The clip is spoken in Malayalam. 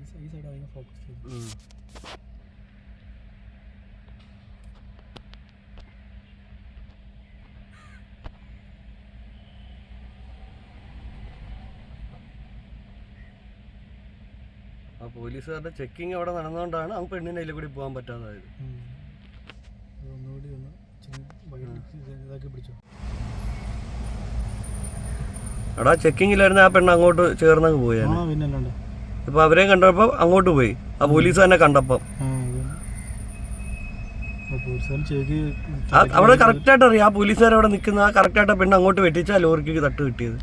ഈ സൈഡ് ആദ്യം ഫോക്കസ് ചെയ്തു. ആ പോലീസുകാരുടെ ചെക്കിങ് അവിടെ നടന്നുകൊണ്ടാണ് ആ പെണ്ണിനെ അതിൽ കൂടി പോകാൻ പറ്റാതായത്. ഒന്നുകൂടി ഒന്ന് ഇതാക്കി പിടിച്ചോ. എടാ ചെക്കിങ്ങിലായിരുന്നു ആ പെണ്ണ് അങ്ങോട്ട് ചേർന്നങ്ങ് പോയാണ്. പിന്നല്ലാണ്ട് ഇപ്പൊ അവരെയും കണ്ടപ്പോ അങ്ങോട്ട് പോയി ആ പോലീസ് തന്നെ കണ്ടപ്പം. അവിടെ കറക്റ്റായിട്ട് അറിയാം ആ പോലീസുകാർ അവിടെ നിൽക്കുന്ന ആ കറക്റ്റായിട്ട് പെണ്ണ് അങ്ങോട്ട് വെട്ടിച്ചാ ലോറിക്ക് തട്ട് കിട്ടിയത്.